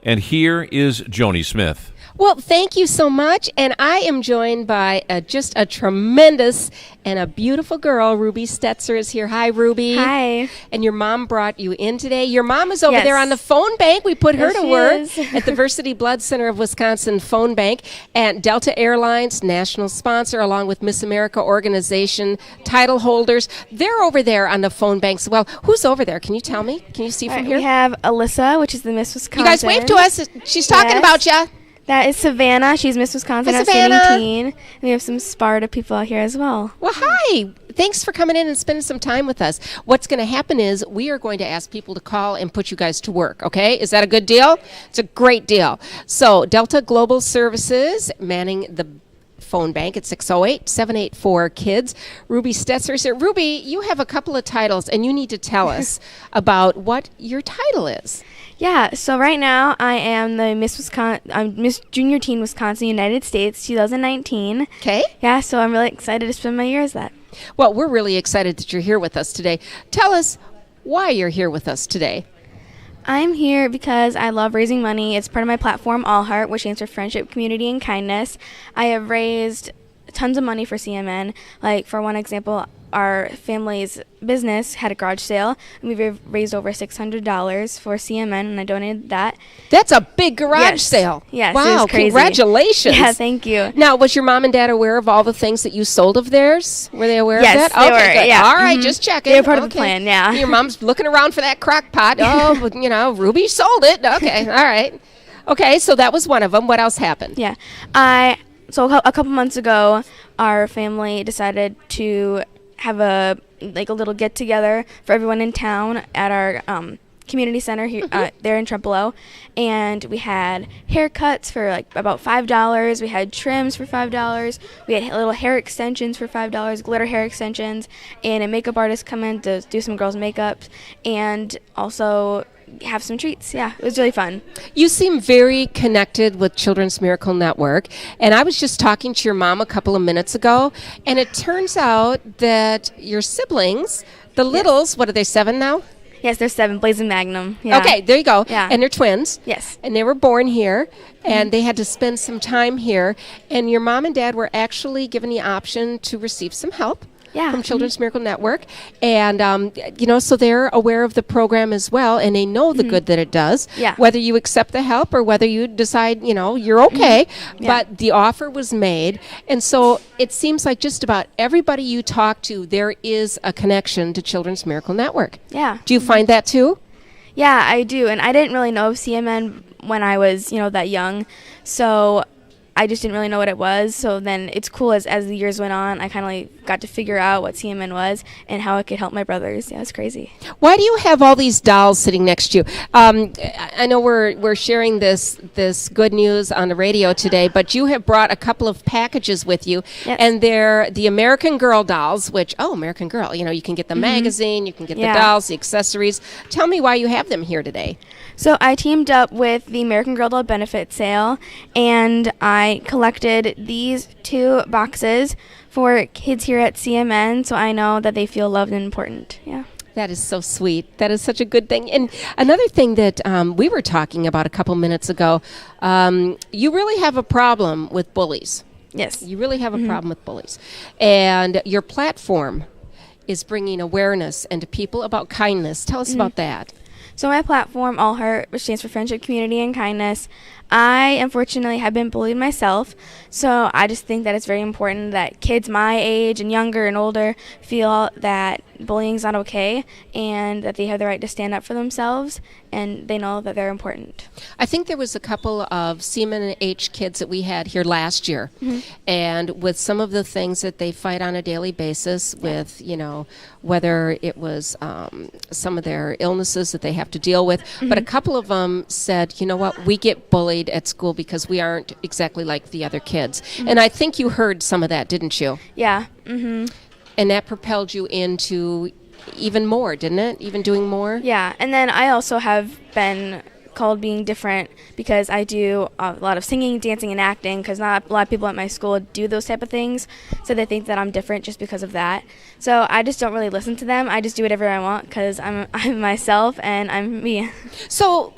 And here is Joni Smith. Well, thank you so much, and I am joined by just a tremendous and a beautiful girl. Rubie Stetzer is here. Hi, Rubie. Hi. And your mom brought you in today. Your mom is over Yes. there on the phone bank. We put her Yes, to she work is. at the Versity Blood Center of Wisconsin phone bank. And Delta Airlines, national sponsor, along with Miss America organization, title holders. They're over there on the phone banks. Well, who's over there? Can you tell me? Can you see from here? We have Alyssa, which is the Miss Wisconsin. You guys wave to us. She's talking Yes. about you. That is Savannah. She's Miss Wisconsin Hi, Outstanding Savannah. Teen. And we have some Sparta people out here as well. Well, hi. Thanks for coming in and spending some time with us. What's going to happen is we are going to ask people to call and put you guys to work, okay? Is that a good deal? It's a great deal. So Delta Global Services manning the phone bank at 608-784-KIDS. Rubie Stetzer is here. Rubie, you have a couple of titles, and you need to tell us about what your title is. Yeah, so right now I am the Miss Junior Teen Wisconsin United States 2019. Okay? Yeah, so I'm really excited to spend my year as that. Well, we're really excited that you're here with us today. Tell us why you're here with us today. I'm here because I love raising money. It's part of my platform, All Heart, which stands for Friendship, Community, and Kindness. I have raised tons of money for CMN. Like, for one example, our family's business had a garage sale, and we've raised over $600 for CMN, and I donated that. That's a big garage Yes. sale. Yes, it Wow, was crazy. congratulations. Yeah, thank you. Now, was your mom and dad aware of all the things that you sold of theirs? Were they aware Yes, of that? they Okay, were, good. yeah. All right, Mhm. just checking. They were part of the Okay. plan, yeah. Your mom's looking around for that crock pot. Oh, Rubie sold it. Okay, all right. Okay, so that was one of them. What else happened? Yeah. So a couple months ago, our family decided to have a little get together for everyone in town at our community center here there in Trempealeau, and we had haircuts for about $5. We had trims for $5. We had little hair extensions for $5, glitter hair extensions, and a makeup artist come in to do some girls' makeup, and also have some treats. Yeah, it was really fun. You seem very connected with Children's Miracle Network, and I was just talking to your mom a couple of minutes ago, and it turns out that your siblings, the littles, what are they, 7 now? Yes, there's 7, Blaze and Magnum. Yeah. Okay, there you go. Yeah. And they're twins. Yes. And they were born here, and they had to spend some time here, and your mom and dad were actually given the option to receive some help. Yeah. From Children's Miracle Network. And, so they're aware of the program as well, and they know the good that it does. Yeah. Whether you accept the help or whether you decide, you're okay. Yeah. But the offer was made. And so it seems like just about everybody you talk to, there is a connection to Children's Miracle Network. Yeah. Do you find that too? Yeah, I do. And I didn't really know of CMN when I was, that young. So I just didn't really know what it was. So then it's cool as the years went on, I kind of got to figure out what CMN was and how it could help my brothers. Yeah, it's crazy. Why do you have all these dolls sitting next to you? I know we're sharing this good news on the radio today, but you have brought a couple of packages with you, Yes. and they're the American Girl dolls, which, American Girl, you can get the magazine, you can get Yeah. the dolls, the accessories. Tell me why you have them here today. So I teamed up with the American Girl Doll Benefit Sale, and I collected these 2 boxes for kids here at CMN, so I know that they feel loved and important. Yeah. That is so sweet. That is such a good thing. And another thing that we were talking about a couple minutes ago, you really have a problem with bullies. Yes. You really have a problem with bullies. And your platform is bringing awareness and to people about kindness. Tell us about that. So my platform, All Heart, which stands for Friendship, Community, and Kindness, I unfortunately have been bullied myself. So I just think that it's very important that kids my age and younger and older feel that bullying is not okay and that they have the right to stand up for themselves and they know that they're important. I think there was a couple of CMNH kids that we had here last year. And with some of the things that they fight on a daily basis with, whether it was some of their illnesses that they have to deal with. But a couple of them said, you know what, we get bullied at school because we aren't exactly like the other kids. And I think you heard some of that, didn't you? Yeah. And that propelled you into even more, didn't it? Even doing more? Yeah. And then I also have been called being different because I do a lot of singing, dancing, and acting, because not a lot of people at my school do those type of things, so they think that I'm different just because of that. So I just don't really listen to them. I just do whatever I want because I'm myself and I'm me. So,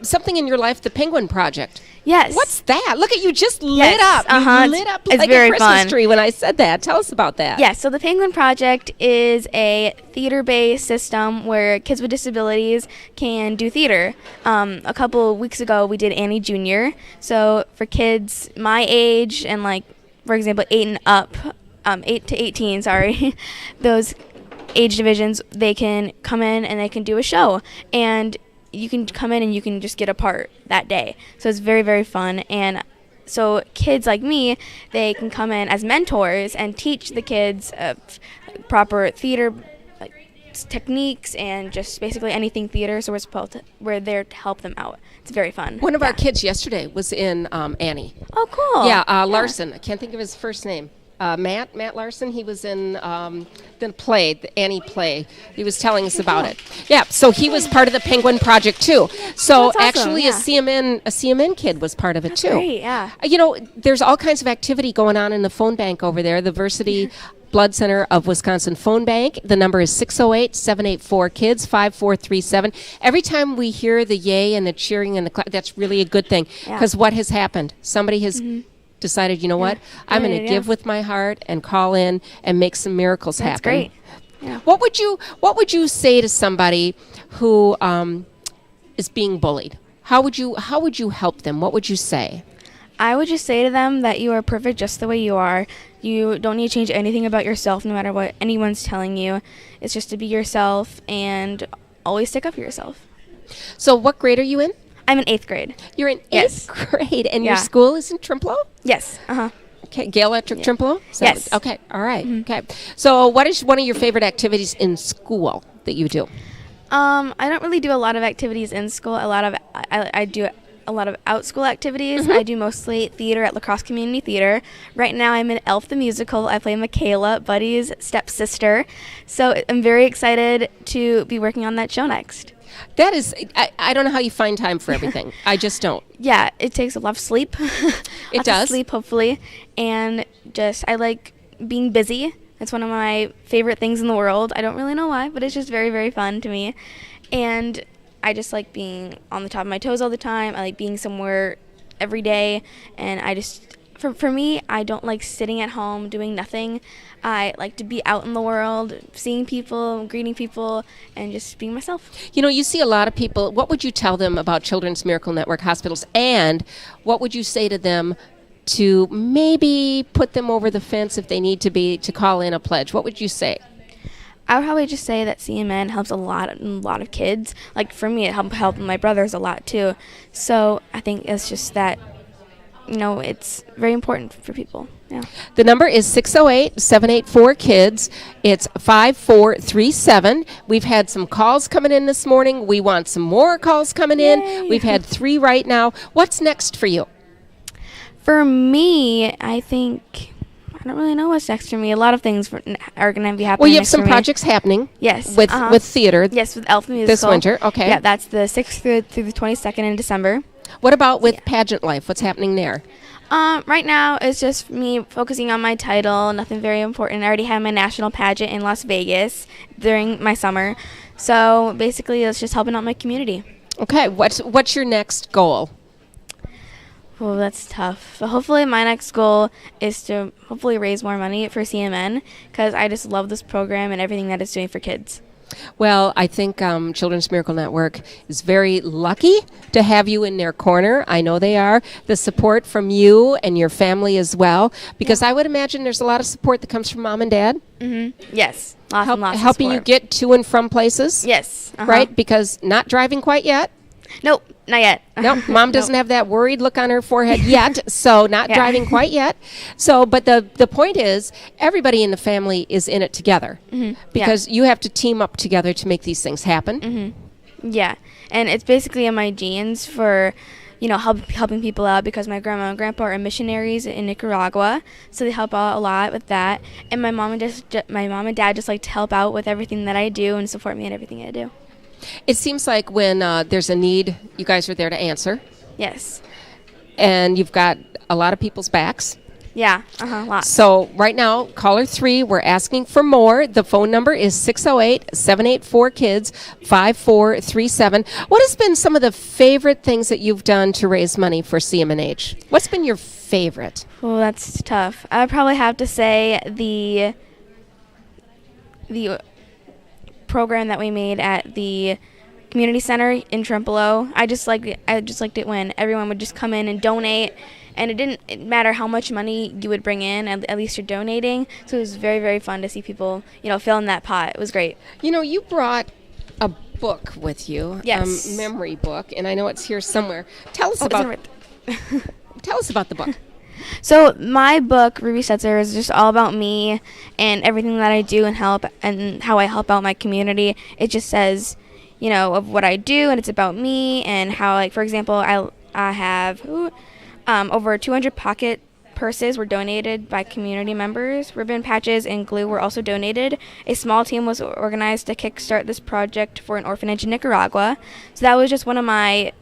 something in your life, the Penguin Project. Yes. What's that? Look at you, just lit Yes, up. uh-huh. You lit up It's like a very Christmas fun. tree when I said that. Tell us about that. Yeah, so the Penguin Project is a theater-based system where kids with disabilities can do theater. A couple weeks ago, we did Annie Jr. So for kids my age and, like, for example, 8 and up, 8 to 18, sorry, those age divisions, they can come in and they can do a show. And you can come in and you can just get a part that day. So it's very, very fun. And so kids like me, they can come in as mentors and teach the kids proper theater techniques and just basically anything theater. So we're there to help them out. It's very fun. One of our kids yesterday was in Annie. Oh, cool. Yeah, Larson. I can't think of his first name. Matt Larson. He was in the play, the Annie play. He was telling us about it. Yeah, so he was part of the Penguin Project too. So That's awesome, actually, yeah. a CMN kid was part of it too. Great, yeah. You know, there's all kinds of activity going on in the phone bank over there. The Versity Blood Center of Wisconsin phone bank. The number is 608-784-KIDS 5437. Every time we hear the yay and the cheering and the clap, that's really a good thing, because what has happened? Somebody has decided, you know what, I'm going to give with my heart and call in and make some miracles happen. That's great. Yeah. What would you say to somebody who is being bullied? How would you help them? What would you say? I would just say to them that you are perfect just the way you are. You don't need to change anything about yourself, no matter what anyone's telling you. It's just to be yourself and always stick up for yourself. So what grade are you in? I'm in 8th grade. You're in Yes. 8th grade, and your Yeah. school is in Trimplow? Yes. Uh-huh. Okay, Gale Electric Trimplow? Yes. Okay, all right. Okay. So what is one of your favorite activities in school that you do? I don't really do a lot of activities in school. I do a lot of out-school activities. I do mostly theater at La Crosse Community Theater. Right now I'm in Elf the Musical. I play Michaela, Buddy's stepsister. So I'm very excited to be working on that show next. That is, I don't know how you find time for everything. I just don't. Yeah, it takes a lot of sleep. It Lots does. of sleep, hopefully. And just, I like being busy. It's one of my favorite things in the world. I don't really know why, but it's just very, very fun to me. And I just like being on the top of my toes all the time. I like being somewhere every day. And I just, for me, I don't like sitting at home doing nothing. I like to be out in the world, seeing people, greeting people, and just being myself. You know, you see a lot of people. What would you tell them about Children's Miracle Network hospitals? And what would you say to them to maybe put them over the fence if they need to call in a pledge? What would you say? I would probably just say that CMN helps a lot of kids. Like for me, it helped my brothers a lot too. So I think it's just that, you know, it's very important for people. Yeah. The number is 608-784-KIDS. It's 5437. We've had some calls coming in this morning. We want some more calls coming in. We've had 3 right now. What's next for you? For me, I think, I don't really know what's next for me. A lot of things are going to be happening. Well, you have next some for me. projects happening. Yes. With theater. Yes, with Elf the Musical. This winter, okay. Yeah, that's the 6th through the 22nd in December. What about with pageant life? What's happening there? Right now, it's just me focusing on my title, nothing very important. I already had my national pageant in Las Vegas during my summer. So basically, it's just helping out my community. Okay, what's your next goal? Well, that's tough. But hopefully my next goal is to hopefully raise more money for CMN, because I just love this program and everything that it's doing for kids. Well, I think Children's Miracle Network is very lucky to have you in their corner. I know they are. The support from you and your family as well, because I would imagine there's a lot of support that comes from mom and dad. Mm-hmm. Yes. Lots and lots of helping you support. get to and from places. Yes. Uh-huh. Right? Because not driving quite yet. Nope, not yet. Nope, mom doesn't have that worried look on her forehead yet, so not driving quite yet. So, but the point is, everybody in the family is in it together, because you have to team up together to make these things happen. Yeah, and it's basically in my genes for, you know, helping people out, because my grandma and grandpa are missionaries in Nicaragua, so they help out a lot with that. And my mom and dad just like to help out with everything that I do and support me in everything I do. It seems like when there's a need, you guys are there to answer, Yes. and you've got a lot of people's backs. Yeah. Lots. So right now, caller 3, we're asking for more. The phone number is 608-784-KIDS, 5437. What has been some of the favorite things that you've done to raise money for CMNH? What's been your favorite? Well, that's tough. I would probably have to say the program that we made at the community center in Trempealeau. I just liked it when everyone would just come in and donate, and it didn't matter how much money you would bring in, at least you're donating. So it was very, very fun to see people, fill in that pot. It was great. You brought a book with you. Yes. A memory book, and I know it's here somewhere. Tell us about the book. So my book, Rubie Stetzer, is just all about me and everything that I do and how I help out my community. It just says, of what I do, and it's about me and how, like, for example, I have over 200 pocket purses were donated by community members. Ribbon patches and glue were also donated. A small team was organized to kickstart this project for an orphanage in Nicaragua. So that was just one of my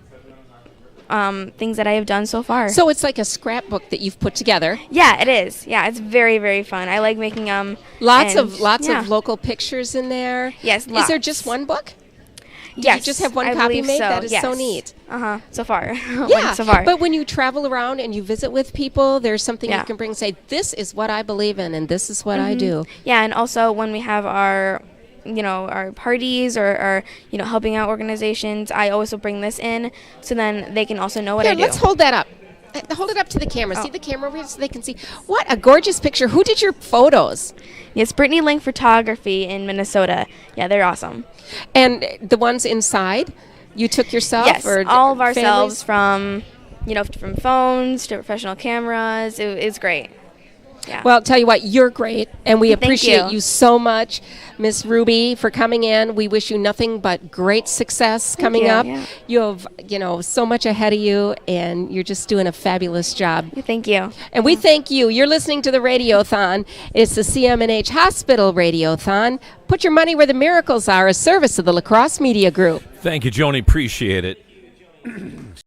things that I have done so far. So it's like a scrapbook that you've put together. Yeah, it is. Yeah, it's very, very fun. I like making lots of local pictures in there. Yes, lots. Is there just one book? Did yes, you just have one I copy believe made? So. That is so neat. So far. Yeah. So far. But when you travel around and you visit with people, there's something Yeah. you can bring and say, this is what I believe in and this is what I do. Yeah, and also when we have our parties or helping out organizations, I also bring this in so then they can also know what I do. Let's hold that up. Hold it up to the camera. See the camera over here so they can see. What a gorgeous picture. Who did your photos? It's Brittany Link Photography in Minnesota. Yeah, they're awesome. And the ones inside, you took yourself? Yes, or all of families? ourselves from phones to professional cameras. It's great. Yeah. Well, tell you what, you're great, and we Thank appreciate you. you so much, Miss Rubie, for coming in. We wish you nothing but great success coming you, up. yeah. You have, so much ahead of you, and you're just doing a fabulous job. Thank you. And we thank you. You're listening to the Radiothon. It's the CMNH Hospital Radiothon. Put your money where the miracles are, a service of the La Crosse Media Group. Thank you, Joni. Appreciate it.